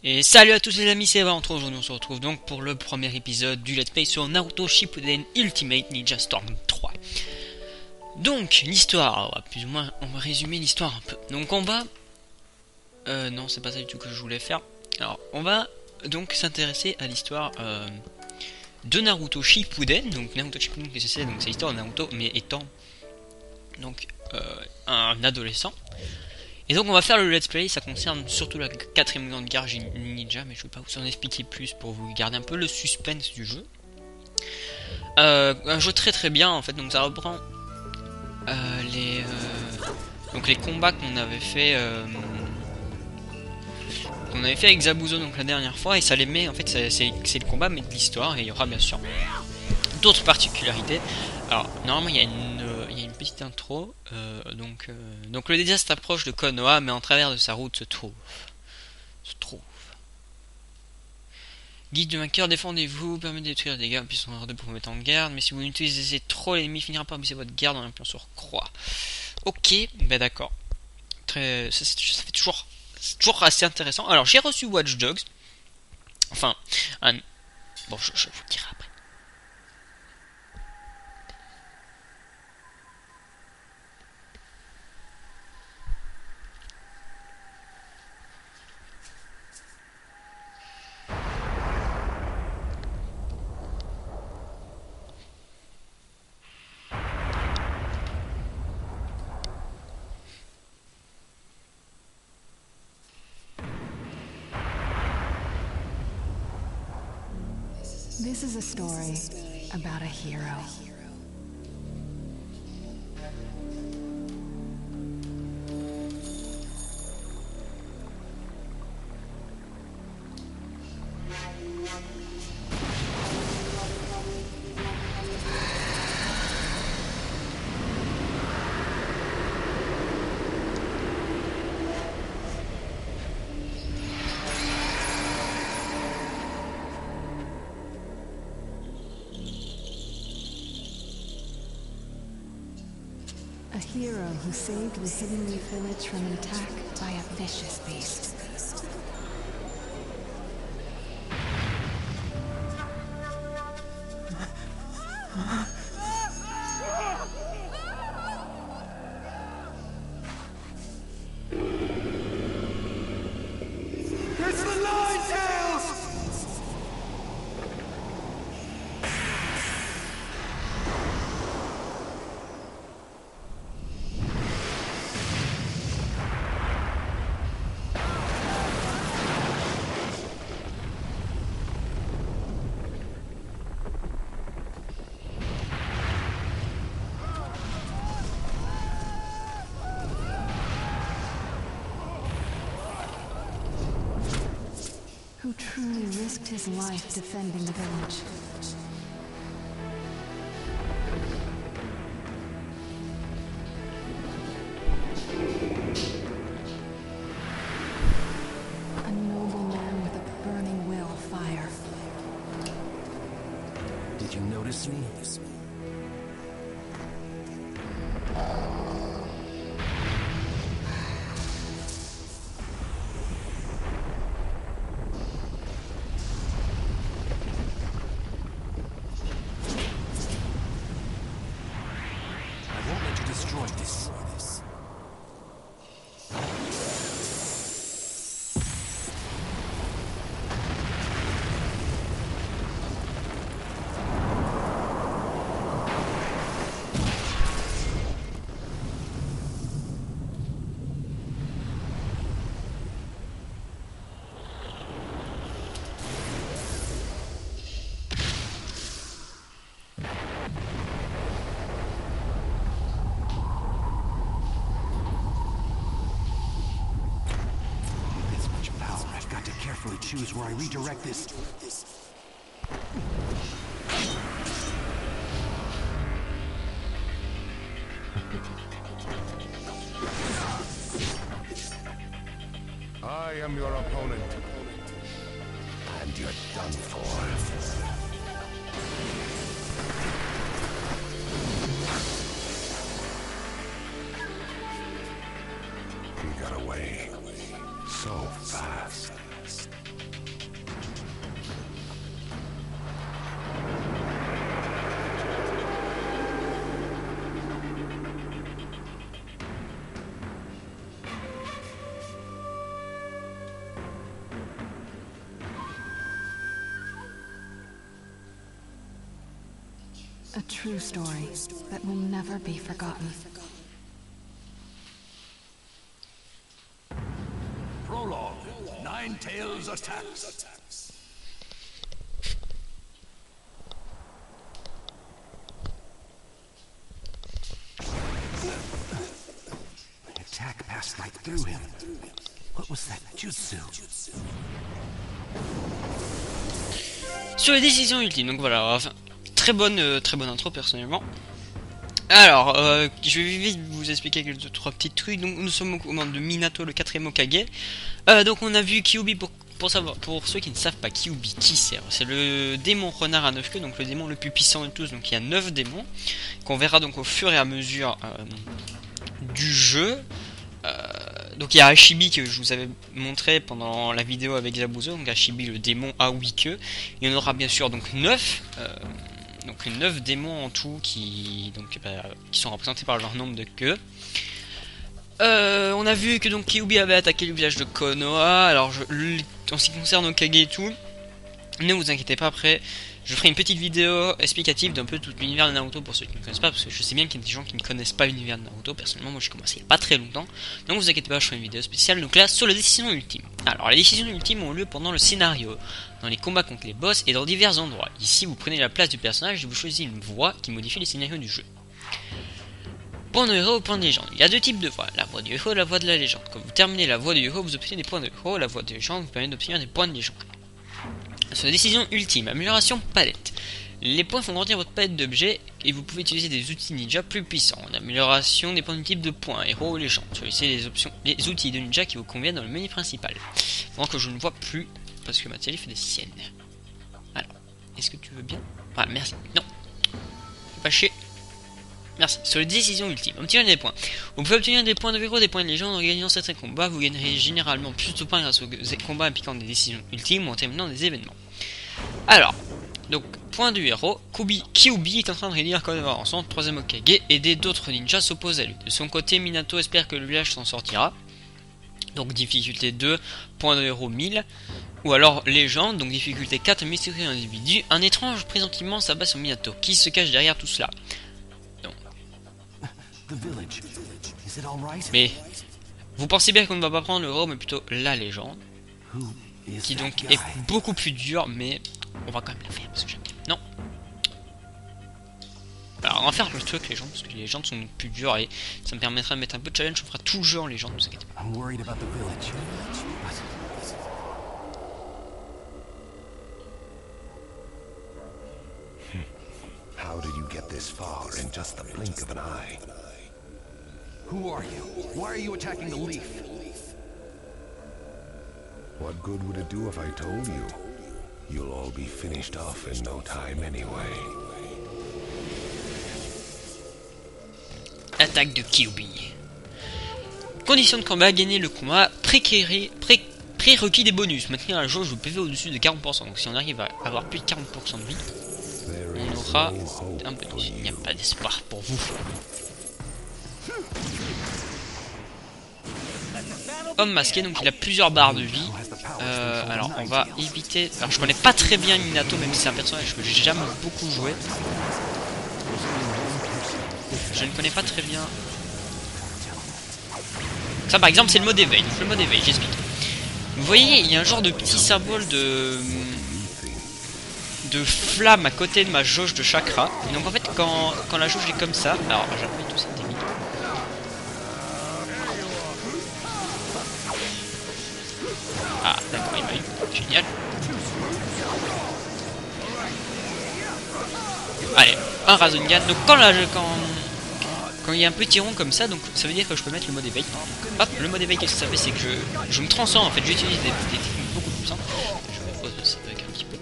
Et salut à tous les amis, c'est Valentin. Aujourd'hui on se retrouve donc pour le premier épisode du Let's Play sur Naruto Shippuden Ultimate Ninja Storm 3. Donc l'histoire, plus ou moins, on va résumer l'histoire un peu. Donc on va... non, c'est pas ça du tout que je voulais faire. Alors on va donc s'intéresser à l'histoire de Naruto Shippuden. Donc Naruto Shippuden, qu'est-ce que c'est? Donc c'est l'histoire de Naruto, mais étant donc un adolescent. Et donc on va faire le let's play, ça concerne surtout la 4ème grande guerre ninja, mais je vais pas vous en expliquer plus pour vous garder un peu le suspense du jeu. Un jeu très bien en fait, donc ça reprend donc les combats qu'on avait fait avec Zabuza donc la dernière fois, et ça les met en fait, c'est le combat mais de l'histoire, et il y aura bien sûr d'autres particularités. Alors normalement il y a une petite intro, donc le désastre approche de Konoha, mais en travers de sa route se trouve. Guide de vainqueur, défendez-vous, permet de détruire des dégâts, puis son ordre pour vous mettre en garde, mais si vous l'utilisez trop, l'ennemi finira par baisser votre garde en appuyant sur croix. Ok, bah d'accord. Ça fait toujours, c'est toujours assez intéressant. Alors j'ai reçu Watch Dogs, enfin, bon je vous le dirai après. This is a story about a hero. A hero who saved the Hidden Leaf Village from an attack by a vicious beast. It's the Ninetales! Who truly risked his life defending the village. A noble man with a burning will of fire. Did you notice me? I won't let you destroy this. This much power, I've got to carefully choose where I redirect this. I am your opponent. And you're done for. He got away. So fast. A true story that will never be forgotten. Prologue. Nine Tails attacks. The attack passed right through him. What was that jutsu? Sur les décisions ultimes, donc voilà, enfin, très bonne intro personnellement. Alors, je vais vite vous expliquer quelques trois petits trucs. Donc nous sommes aux commandes de Minato, le 4ème Hokage. Donc on a vu Kyuubi, pour ceux qui ne savent pas Kyuubi, qui c'est? C'est le démon renard à 9 queues, donc le démon le plus puissant de tous, donc il y a 9 démons, qu'on verra donc au fur et à mesure du jeu. Donc il y a Hashibi que je vous avais montré pendant la vidéo avec Zabuzo, donc Hashibi le démon à 8 queues. Il y en aura bien sûr donc 9, donc 9 démons en tout qui sont représentés par leur nombre de queues. On a vu que donc Kyuubi avait attaqué le village de Konoha. Alors en ce qui concerne Hokage et tout, ne vous inquiétez pas, après je ferai une petite vidéo explicative d'un peu tout l'univers de Naruto pour ceux qui ne connaissent pas, parce que je sais bien qu'il y a des gens qui ne connaissent pas l'univers de Naruto. Personnellement, moi j'ai commencé il n'y a pas très longtemps, donc vous inquiétez pas, je ferai une vidéo spéciale donc là sur les décisions ultimes. Alors les décisions ultimes ont lieu pendant le scénario, dans les combats contre les boss et dans divers endroits. Ici vous prenez la place du personnage et vous choisissez une voie qui modifie les scénarios du jeu. Point de héros ou point de légende. Il y a deux types de voies, la voie du héros et la voie de la légende. Quand vous terminez la voie du héros, vous obtenez des points de héros, la voie de légende vous permet d'obtenir des points de légende. Sur la décision ultime, amélioration palette. Les points font grandir votre palette d'objets et vous pouvez utiliser des outils ninja plus puissants. En amélioration des points du type de points, héros ou légende. Choisissez les outils de ninja qui vous conviennent dans le menu principal. Pendant que je ne vois plus, parce que ma télé fait des siennes. Alors, est-ce que tu veux bien? Ah, merci. Non. Fais pas chier. Merci. Sur les décisions ultimes, obtenir des points. Vous pouvez obtenir des points de héros, des points de légende en gagnant certains combats. Vous gagnerez généralement plus de points grâce aux combats impliquant des décisions ultimes ou en terminant des événements. Alors, donc, point du héros, Kyuubi est en train de réunir Konoha ensemble, 3ème Hokage, et d'autres ninjas s'opposent à lui. De son côté, Minato espère que le village s'en sortira. Donc, difficulté 2, point de héros 1000. Ou alors légende, donc difficulté 4, mystérieux individu. Un étrange pressentiment s'abat sur Minato. Qui se cache derrière tout cela? Mais vous pensez bien qu'on ne va pas prendre le héros, mais plutôt la légende, qui donc est beaucoup plus dur, mais on va quand même la faire parce que j'aime bien. Non. Alors on va faire le truc légende parce que les légendes sont plus dures et ça me permettra de mettre un peu de challenge. On fera tout le jeu en légende, ne vous inquiétez pas. How did you get this far in just the blink of an eye? Who are you? Why are you attacking the leaf? What good would it do if I told you? You'll all be finished off in no time anyway. Attaque de Kyuubi. Condition de combat, gagner le combat, prérequis des bonus, maintenir la jauge de PV au-dessus de 40%. Donc si on arrive à avoir plus de 40% de vie, on aura un bonus. Il n'y a pas d'espoir pour vous. Homme masqué, donc il a plusieurs barres de vie. Alors on va éviter. Alors je connais pas très bien Minato, même si c'est un personnage que j'ai jamais beaucoup joué. Je ne connais pas très bien. Ça par exemple c'est le mode éveil. Donc le mode éveil, j'explique. Vous voyez, il y a un genre de petit symbole de flamme à côté de ma jauge de chakra. Et donc en fait quand la jauge est comme ça, alors j'appuie tout cette technique. Ah d'accord, il m'a eu. Génial. Allez, un Rasengan. Donc quand il y a un petit rond comme ça, donc ça veut dire que je peux mettre le mode éveil. Hop, le mode éveil, qu'est-ce que ça fait? C'est que je me transforme en fait, j'utilise des techniques beaucoup plus puissantes. Je vais pause ça avec un petit peu.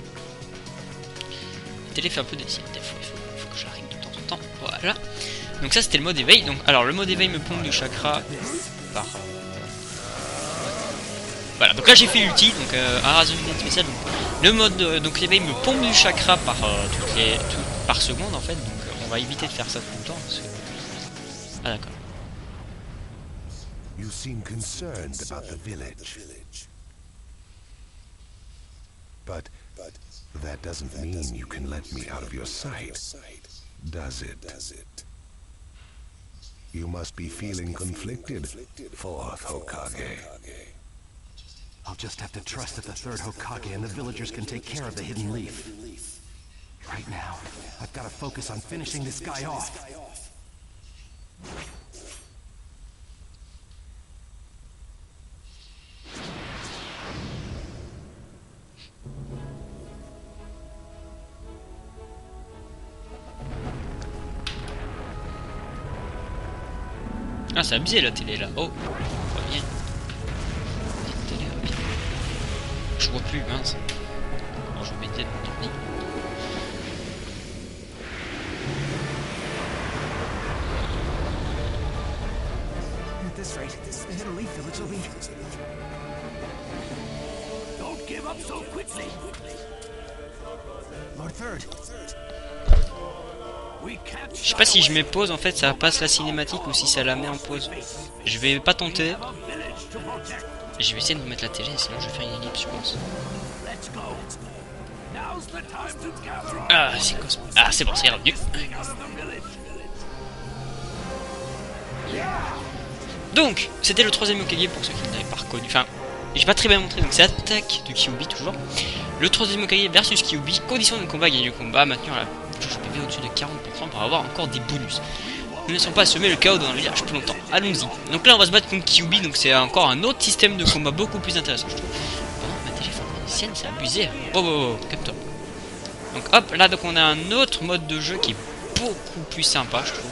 La télé fait un peu des signes, il faut que je la règle de temps en temps. Voilà. Donc ça c'était le mode éveil. Donc alors le mode éveil me pompe du chakra par voilà, donc là j'ai fait l'ulti, donc un Rasengan spécial. Donc, le mode donc l'éveil me pompe du chakra par seconde en fait, donc on va éviter de faire ça tout le temps. Parce que... Ah d'accord. You seem concerned about the village. But that doesn't mean you can let me out of your sight. does it? You must be feeling conflicted, fourth Hokage. I'll just have to trust that the third Hokage and the villagers can take care of the hidden leaf. Right now, I've got to focus on finishing this guy off. Ah, c'est abusé la télé là. Oh, reviens. Petite télé, reviens. Je vois plus, mince. Alors, je vais mettre dans le lit. At this rate, the hidden leaf village will be... Don't give up so quickly! Lord Third. Je sais pas si je mets pause en fait ça passe la cinématique ou si ça la met en pause. Je vais pas tenter. Je vais essayer de me mettre la télé sinon je vais faire une ellipse je pense. Ah c'est quoi ça? Ah c'est bon c'est revenu. Donc c'était le troisième Hokage pour ceux qui ne l'avaient pas reconnu. Enfin j'ai pas très bien montré donc c'est attaque de Kyuubi toujours. Le troisième Hokage versus Kyuubi. Condition de combat, gagner le combat, maintenir la touche PV au-dessus de 40% pour avoir encore des bonus. Nous ne laissons pas semer le chaos dans le village plus longtemps. Allons-y. Donc là on va se battre contre Kyuubi, donc c'est encore un autre système de combat beaucoup plus intéressant je trouve. Oh ma téléphone ancienne c'est abusé. Oh calme-toi. Donc hop là donc on a un autre mode de jeu qui est beaucoup plus sympa je trouve.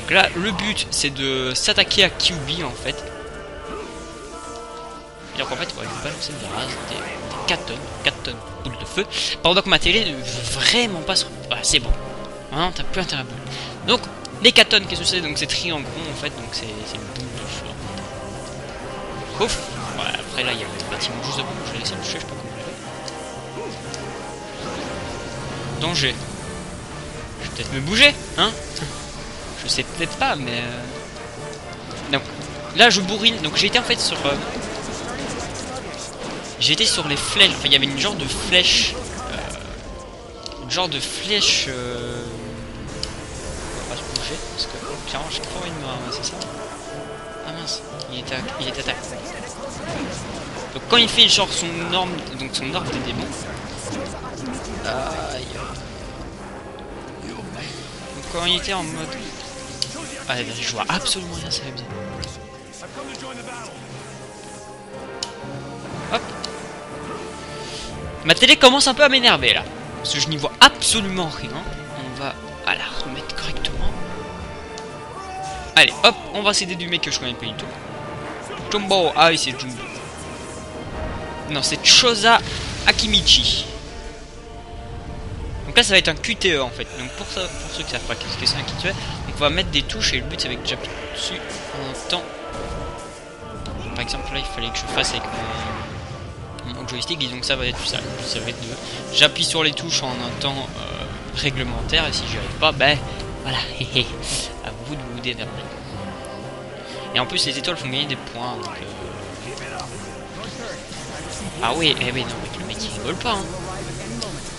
Donc là le but c'est de s'attaquer à Kyuubi en fait. Et donc en fait on va lui balancer des rases, des 4 tonnes boules de feu. Pendant que ma télé ne veut vraiment pas se... Ah c'est bon. Maintenant t'as plus intérêt à bouler. Donc les 4 tonnes qu'est-ce que c'est? Donc c'est triangle rond en fait. Donc c'est une boule de feu. Ouf. Voilà, après là il y a le bâtiment juste devant. Je vais laisser le toucher, je sais pas comment je vais. Danger. Je vais peut-être me bouger, hein? Je sais peut-être pas mais... Donc là je bourrine. Donc j'ai été en fait sur... J'étais sur les flèches, enfin il y avait une genre de flèche. On va pas se bouger parce que clairement j'ai pas envie de me ramasser ça. Ah mince, il est attaqué. Donc quand il fait genre son ordre des démons. Aïe. Donc quand il était en mode. Ah je vois absolument rien, ça va bien. Hop. Ma télé commence un peu à m'énerver là. Parce que je n'y vois absolument rien. On va la remettre correctement. Allez, hop, on va s'aider du mec que je connais pas du tout. Jumbo, ah oui c'est Jumbo. Non, c'est Choza Akimichi. Donc là ça va être un QTE en fait. Donc pour ceux qui savent pas qu'est-ce que c'est un QTE, donc on va mettre des touches et le but c'est avec que j'appuie dessus en même temps. Par exemple là il fallait que je fasse avec mon joystick, disons que ça va être ça. Ça va être de j'appuie sur les touches en un temps réglementaire et si j'y arrive pas, ben voilà, à vous de vous démerder. Et en plus les étoiles font gagner des points. Donc, ah oui, eh oui, non, mais le mec il rigole pas. Hein.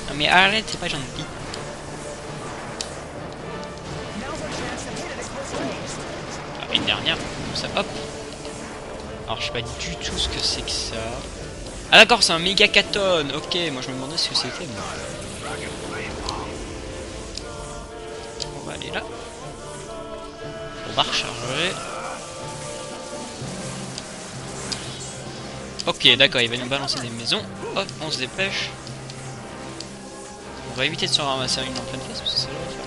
Non mais arrête, c'est pas gentil. Ah, une dernière, comme ça, hop. Alors je sais pas du tout ce que c'est que ça. Ah d'accord, c'est un méga caton. Ok, moi je me demandais ce que c'était. On va aller là. On va recharger. Ok, d'accord, il va nous balancer des maisons. Hop, on se dépêche. On va éviter de se ramasser une en pleine face parce que c'est là où on va faire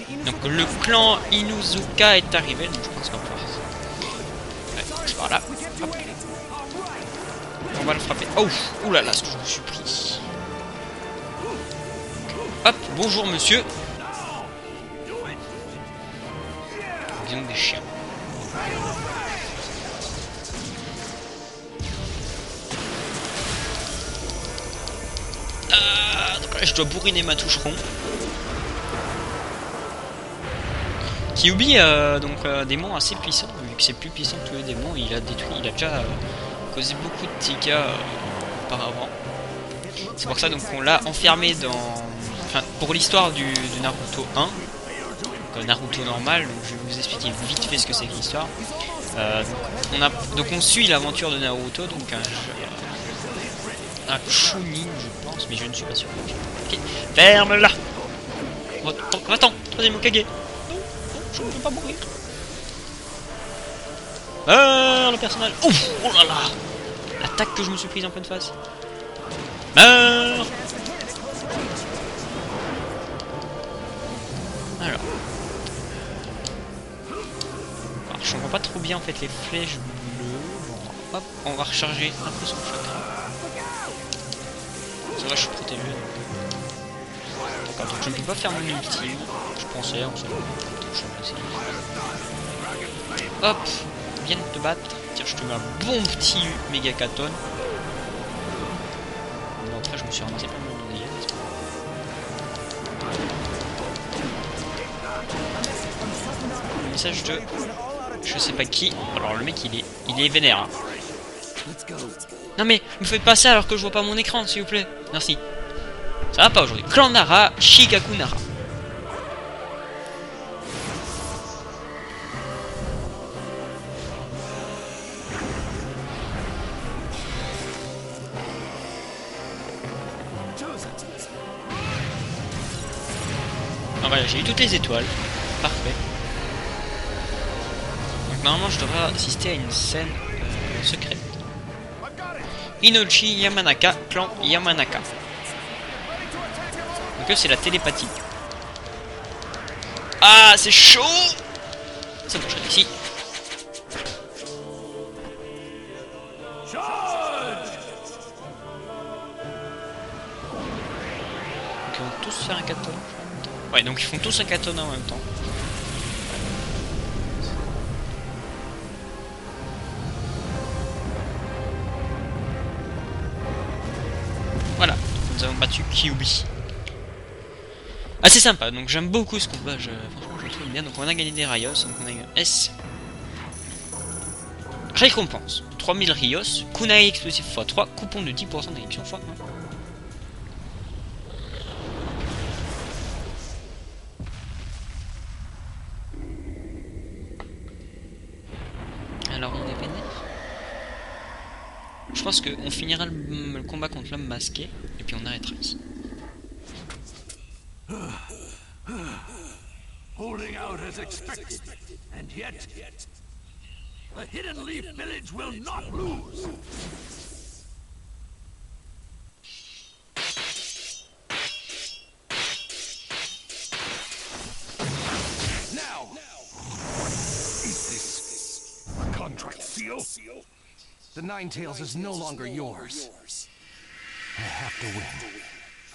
la chose. Donc le clan Inuzuka est arrivé, donc je pense qu'on va pouvoir... Ouais, c'est par là. Hop. On va le frapper. Oh, oulala, ce que je me suis pris. Hop, bonjour monsieur. Disons des chiens. Donc là je dois bourriner ma touche rond. Kyuubi donc un démon assez puissant, vu que c'est plus puissant que tous les démons, il a déjà causé beaucoup de dégâts auparavant. C'est pour ça donc qu'on l'a enfermé dans... Enfin, pour l'histoire de Naruto 1, donc, Naruto normal, donc je vais vous expliquer vite fait ce que c'est que l'histoire. Donc on suit l'aventure de Naruto, donc un Chunin je pense, mais je ne suis pas sûr. Ok, ferme-la. Attends, troisième Hokage. Non, je ne peux pas mourir. Le personnage. Ouf, oh là là. L'attaque que je me suis prise en pleine face. Meurs. Alors, je comprends pas trop bien en fait les flèches bleues. Bon, hop, on va recharger un peu son chakra. Ça va, je suis protégé. D'accord, donc je ne peux pas faire mon ultime. Je pensais, en fait. Hop, viens de te battre. Tiens, je te mets un bon petit méga katon. Bon, après, je me suis ramassé plein de dégâts. Message de je sais pas qui. Alors le mec il est vénère. Hein. Non mais me faites pas ça alors que je vois pas mon écran s'il vous plaît. Merci. Ça va pas aujourd'hui. Clan Nara, Shigaku Nara. Ah voilà, j'ai eu toutes les étoiles. Parfait. Donc normalement je devrais assister à une scène secrète. Inochi Yamanaka, clan Yamanaka. Donc c'est la télépathie. Ah c'est chaud. Ça bougerait ici. Donc ils vont tous faire un katana. Ouais, donc ils font tous un katana en même temps. Voilà, nous avons battu Kyuubi. Assez sympa, donc j'aime beaucoup ce combat, franchement je le trouve bien. Donc on a gagné des Rayos, donc on a eu un S. Récompense, 3000 Rios, Kunai explosif x3, coupon de 10% d'élection x1. Alors on est vénère. Je pense qu'on finira le combat contre l'homme masqué, et puis on arrêtera ici. Holding out as expected, and yet the Hidden Leaf Village will not lose. Now, is this a contract seal? The Ninetales is no longer yours. I have to win.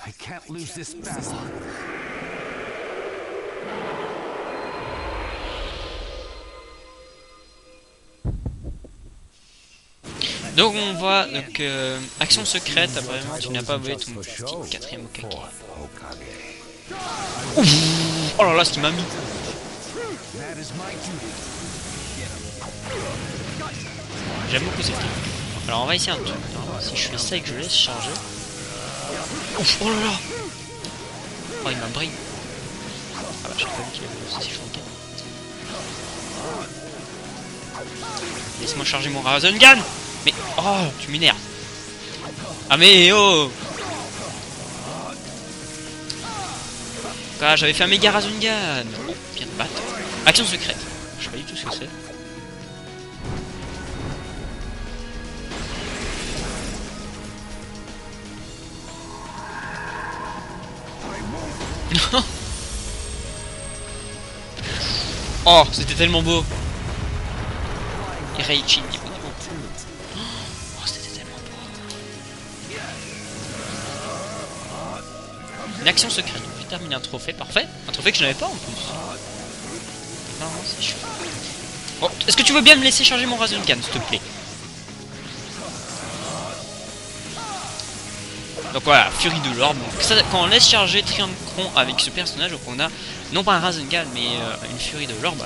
I can't lose this battle. Donc on voit donc action secrète, apparemment tu n'as pas volé ton petit quatrième Hokage. Ouf. Oh là là, ce qu'il m'a mis. J'aime beaucoup cette game. Alors on va essayer un truc. Alors, si je fais ça et que je laisse charger. Ouf, oh là là. Oh il m'a brillé. Ah bah j'ai pas vu qu'il avait aussi chaud. Laisse-moi charger mon Rasengan. Mais oh tu m'énerves. Ah mais oh. Ah j'avais fait un méga Rasengan. Oh viens de battre. Action secrète. Je sais pas du tout ce que c'est. Oh, c'était tellement beau. Et Reichi. Oh, c'était tellement beau. Une action secrète. J'ai terminé un trophée, parfait. Un trophée que je n'avais pas en plus. Non, c'est chaud. Oh, est-ce que tu veux bien me laisser charger mon Rasengan, s'il te plaît? Donc voilà, Furie de l'Orbe. Quand on laisse charger Triancron avec ce personnage, donc on a non pas un Rasengan mais une Furie de l'Orbe.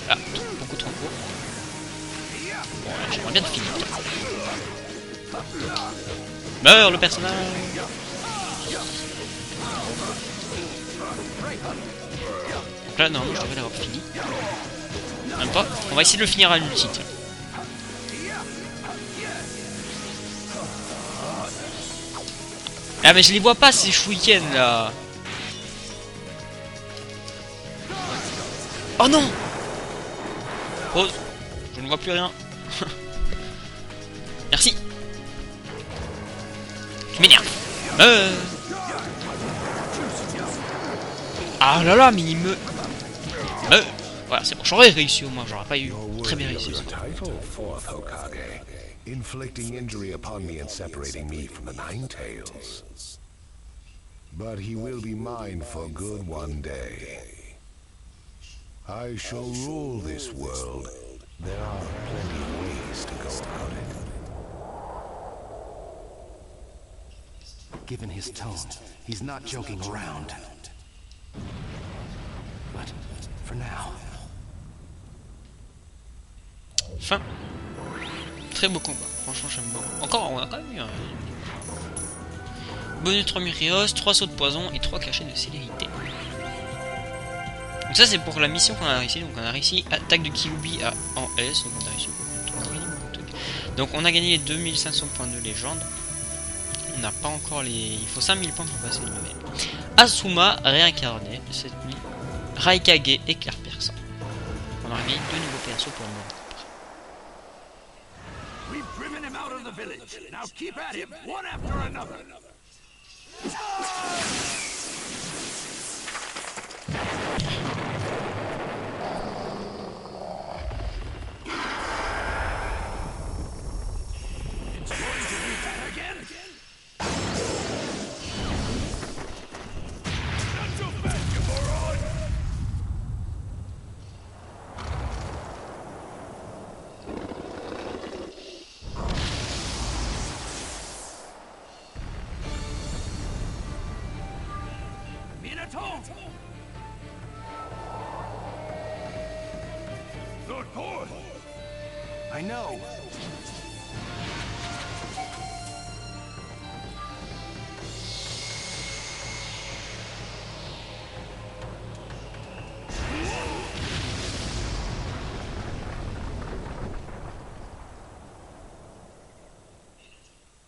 Ah, beaucoup trop court. Bon, j'aimerais bien te finir. Meurs le personnage. Donc là, non, je devrais l'avoir fini. Même pas. On va essayer de le finir à l'ulti. Ah mais je les vois pas ces week-ends là. Oh non. Pause. Je ne vois plus rien. Merci. Tu m'énerves. Ah là là, mais il me... Voilà, c'est bon, j'aurais réussi au moins, j'aurais pas eu très bien réussi. Title, fourth Hokage, inflicting injury upon me and separating me from the Nine Tails. But he will be mine for good one day. I shall rule this world. There are plenty of ways to go about it. Given his tone, he's not joking around. But for now... Fin. Très beau combat, franchement j'aime beaucoup. Encore, on a quand même eu un... Bonus 3000 Rios, 3 sauts de poison et 3 cachets de célérité. Donc ça c'est pour la mission qu'on a réussi. Donc on a réussi attaque de Kyuubi en S. Donc on a réussi beaucoup de trucs. Donc on a gagné les 2500 points de légende. On n'a pas encore les... Il faut 5000 points pour passer le level. Asuma réincarné cette nuit. Raikage éclair perçant. On a gagné 2 nouveaux persos pour le moment. We've driven him out of the village. Now keep at him, one after another. It's going to be that again. Not so fast, you moron! Minato! Lord Ford! I know!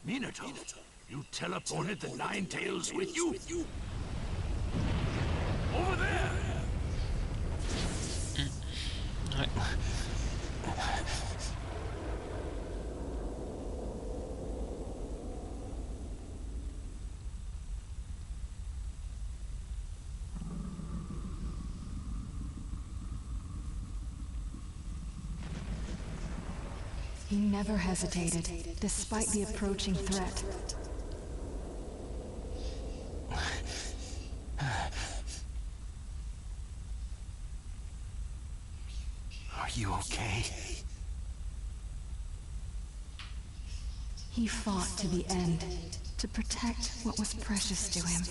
Minato, you teleported the Nine Tails with you? Over there! Ouais. He never hesitated, despite the approaching threat. Are you okay? He fought to the end, to protect what was precious to him.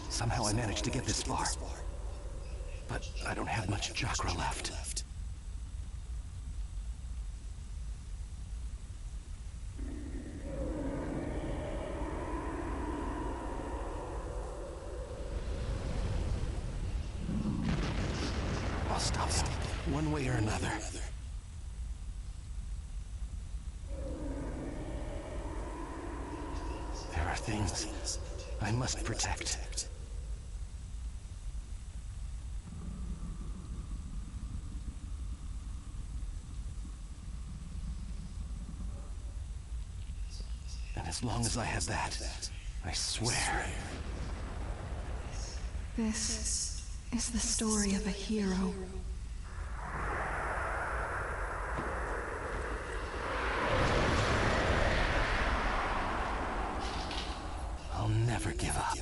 Somehow I managed to get this far. But I don't have much chakra left. I'll stop him, one way or another. There are things I must protect. And as long as I have that, I swear. This is the story of a hero. I'll never give up.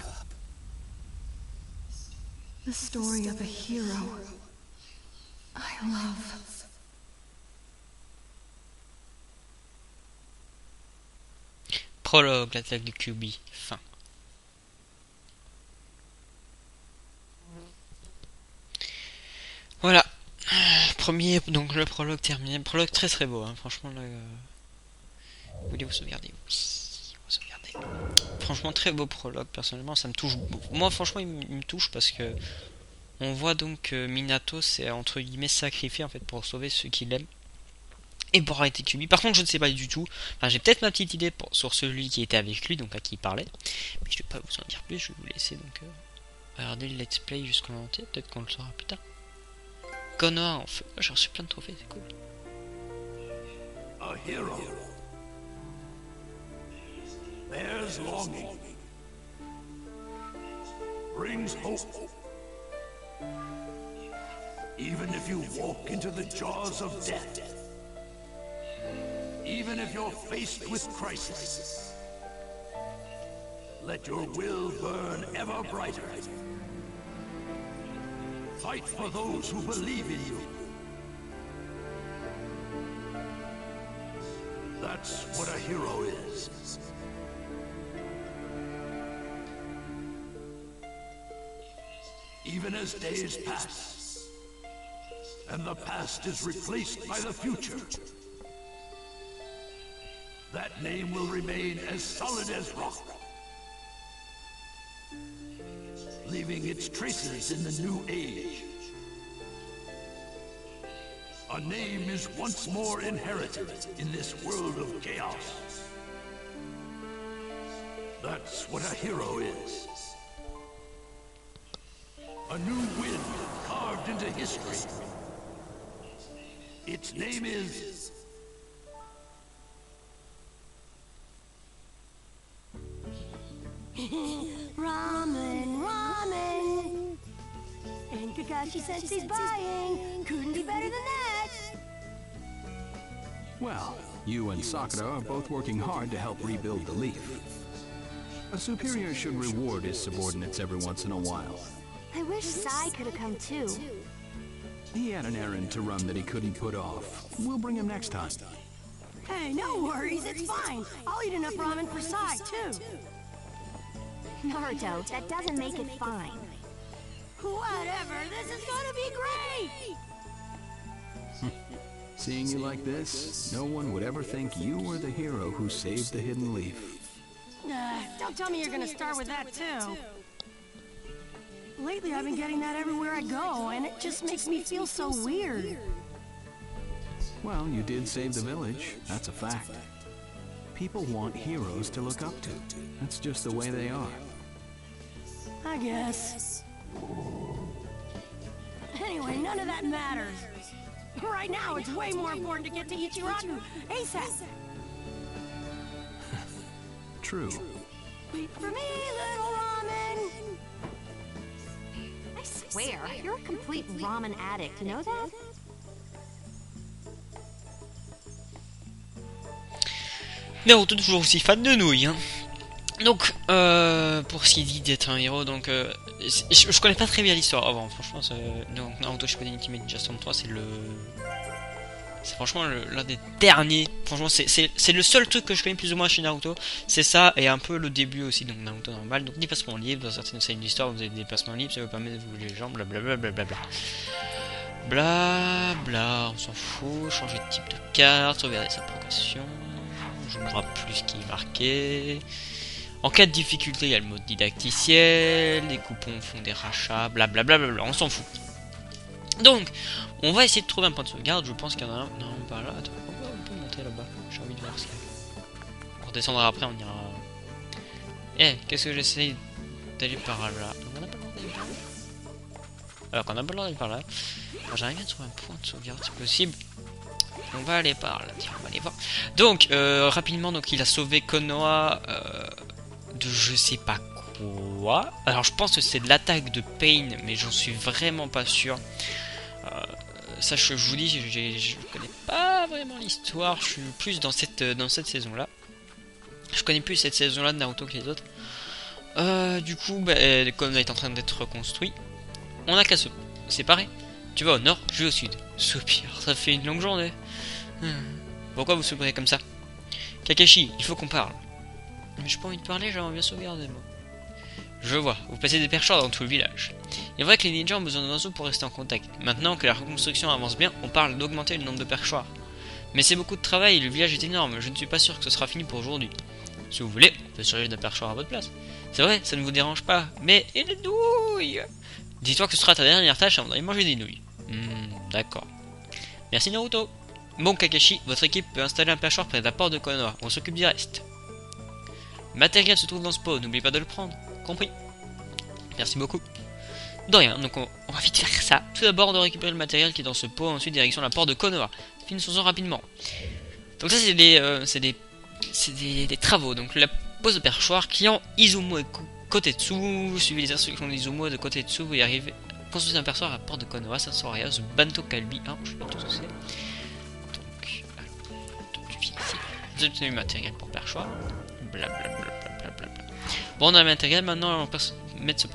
The story of a hero I love. Prologue, l'attaque de Kyuubi, fin. Voilà. Premier, donc le prologue terminé. Prologue très très beau, hein. Franchement là, Voulez-vous sauvegarder? Oui, vous sauvegardez. Franchement, très beau prologue, personnellement, ça me touche. Moi, franchement, il me touche parce que on voit donc que Minato s'est entre guillemets sacrifié en fait pour sauver ceux qu'il aime et pour arrêter Kyuubi. Par contre, je ne sais pas du tout. Enfin, j'ai peut-être ma petite idée sur celui qui était avec lui, donc à qui il parlait. Mais je ne vais pas vous en dire plus. Je vais vous laisser donc regarder le let's play jusqu'en entier. Peut-être qu'on le saura plus tard. Konoha en feu. J'ai reçu plein de trophées, c'est cool. A hero bears longing, brings hope. Even if you walk into the jaws of death, even if you're faced with crisis, let your will burn ever brighter. Fight for those who believe in you. That's what a hero is. Even as days pass, and the past is replaced by the future, that name will remain as solid as rock, leaving its traces in the new age. A name is once more inherited in this world of chaos. That's what a hero is. A new wind carved into history. Its name is... Ramen, ramen! And Kakashi Sensei's buying! Couldn't be better than that! Well, you and Sakura are both working hard to help rebuild the Leaf. A superior should reward his subordinates every once in a while. I wish Sai could have come too. He had an errand to run that he couldn't put off. We'll bring him next time. Hey, no worries, it's fine. I'll eat enough ramen for Sai too. Naruto, that doesn't make it fine. Whatever, this is gonna be great! Seeing you like this, no one would ever think you were the hero who saved the Hidden Leaf. Don't tell me you're gonna start with that too. Lately I've been getting that everywhere I go, and it just makes me feel so weird. Well, you did save the village, that's a fact. People want heroes to look up to. That's just the way they are. I guess. Anyway, none of that matters. Right now, it's way more important to get to Ichiraku ASAP. True. Wait for me, little ramen. I swear, you're a complete ramen addict, you know that? Naruto toujours aussi fan de nouilles, hein. Donc, pour ce qui dit d'être un héros, donc, je connais pas très bien l'histoire avant, franchement, donc Naruto Shippuden Ultimate Ninja Storm 3, c'est franchement l'un des derniers, franchement, c'est le seul truc que je connais plus ou moins chez Naruto, c'est ça, et un peu le début aussi, donc Naruto normal, donc déplacement libre, dans certaines scènes d'histoire, vous avez des déplacements libres, ça vous permet de vous les jambes, blablabla, blablabla. Blabla, on s'en fout, changer de type de carte, sauvegarder sa progression, je ne vois plus ce qui est marqué. En cas de difficulté, il y a le mode didacticiel, les coupons font des rachats, blablabla, on s'en fout. Donc, on va essayer de trouver un point de sauvegarde, je pense qu'il y en a un, non, pas là, attends, on peut monter là-bas, j'ai envie de voir ça. On redescendra après, on ira... Eh, qu'est-ce que j'essaye d'aller par là? On n'a pas le droit d'aller par là. Alors qu'on n'a pas le droit d'aller par là, j'arrive bien à trouver un point de sauvegarde, c'est possible. On va aller par là, tiens, on va aller voir. Donc, rapidement, donc il a sauvé Konoha de je sais pas quoi. Alors, je pense que c'est de l'attaque de Pain, mais j'en suis vraiment pas sûr. Ça, je vous dis, je connais pas vraiment l'histoire. Je suis plus dans cette saison-là. Je connais plus cette saison-là de Naruto que les autres. Du coup, Konoha est en train d'être reconstruit. On a qu'à se séparer. Tu vas au nord, je vais au sud. Soupir, ça fait une longue journée. Pourquoi vous soupirez comme ça? Kakashi, il faut qu'on parle. Mais j'ai pas envie de parler, j'aimerais bien sauvegarder moi. Je vois, vous placez des perchoirs dans tout le village. Il est vrai que les ninjas ont besoin d'oiseaux pour rester en contact. Maintenant que la reconstruction avance bien, on parle d'augmenter le nombre de perchoirs. Mais c'est beaucoup de travail, le village est énorme, je ne suis pas sûr que ce sera fini pour aujourd'hui. Si vous voulez, on peut se charger d'un perchoir à votre place. C'est vrai, ça ne vous dérange pas, mais... Et les nouilles! Dis-toi que ce sera ta dernière tâche avant d'aller manger des nouilles. D'accord. Merci Naruto. Bon Kakashi, votre équipe peut installer un perchoir près de la porte de Konoha, on s'occupe du reste. Le matériel se trouve dans ce pot, n'oublie pas de le prendre. Compris? Merci beaucoup. De rien, donc on va vite faire ça. Tout d'abord, on doit récupérer le matériel qui est dans ce pot, ensuite direction la porte de Konoha. Finissons-en rapidement. Donc ça, c'est des travaux. Donc la pose de perchoir, client Izumo et Kotetsu. Suivez les instructions d'Izumo et de Kotetsu et arrivez. Construisez un perchoir à la porte de Konoha, Sensorias, Banto Kalbi 1, je sais pas tout ce que c'est. Donc, tu viens ici. Vous obtenez le matériel pour perchoir. Blablabla. Bon, on a le matériel, maintenant on peut mettre ce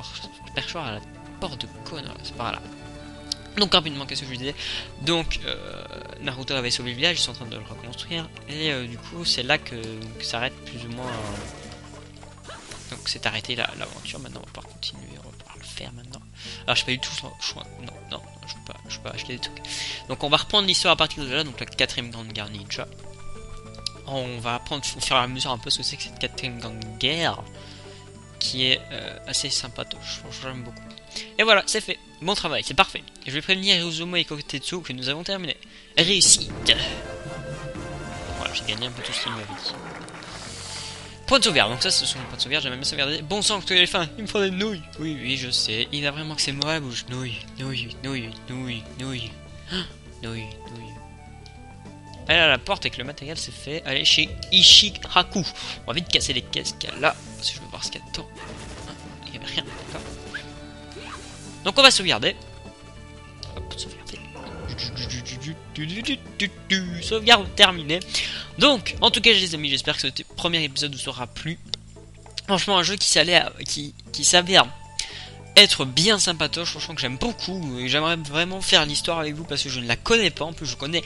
perchoir à la porte de Konoha, c'est par là. Donc rapidement, qu'est-ce que je disais? Donc Naruto avait sauvé le village, ils sont en train de le reconstruire. Et du coup c'est là que s'arrête plus ou moins... Donc c'est arrêté l'aventure, maintenant on va pouvoir continuer, on va pouvoir le faire maintenant. Alors je sais pas du tout le choix, non, je peux pas acheter des trucs. Donc on va reprendre l'histoire à partir de là, donc la 4ème grande guerre ninja. On va apprendre au fur et à mesure un peu ce que c'est que cette 4ème grande guerre. Qui est assez sympatoche, franchement j'aime beaucoup. Et voilà, c'est fait, bon travail, c'est parfait. Je vais prévenir Izumo et Kotetsu que nous avons terminé. Réussite. Voilà, j'ai gagné un peu tout ce qu'il m'avait dit. Point de sauvegarde, donc ça ce sont les points de sauvegarde, j'ai même sauvegardé. Bon sang, que les fins, il me faut des nouilles. Oui, je sais, il a vraiment que c'est moi la bouche. Nouilles. Elle a la porte avec le matériel, c'est fait. Allez chez Ishikaku. On va vite casser les caisses qu'il y a là, parce que je veux voir ce qu'il y a dedans. Il n'y avait rien, d'accord. Donc on va sauvegarder. Hop, sauvegarder. Sauvegarde terminée. Donc, en tout cas les amis, j'espère que ce premier épisode vous aura plu. Franchement, un jeu qui s'avère être bien sympatoche, franchement que j'aime beaucoup. Et j'aimerais vraiment faire l'histoire avec vous parce que je ne la connais pas. En plus, je connais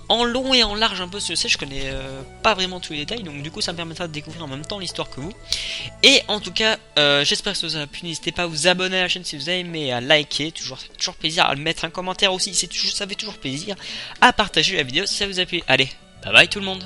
en long et en large un peu ce que c'est, je connais pas vraiment tous les détails, donc du coup ça me permettra de découvrir en même temps l'histoire que vous. Et en tout cas, j'espère que ça vous a plu, n'hésitez pas à vous abonner à la chaîne si vous avez aimé, à liker, ça fait toujours plaisir, à mettre un commentaire aussi, ça fait toujours plaisir, à partager la vidéo si ça vous a plu. Allez, bye bye tout le monde.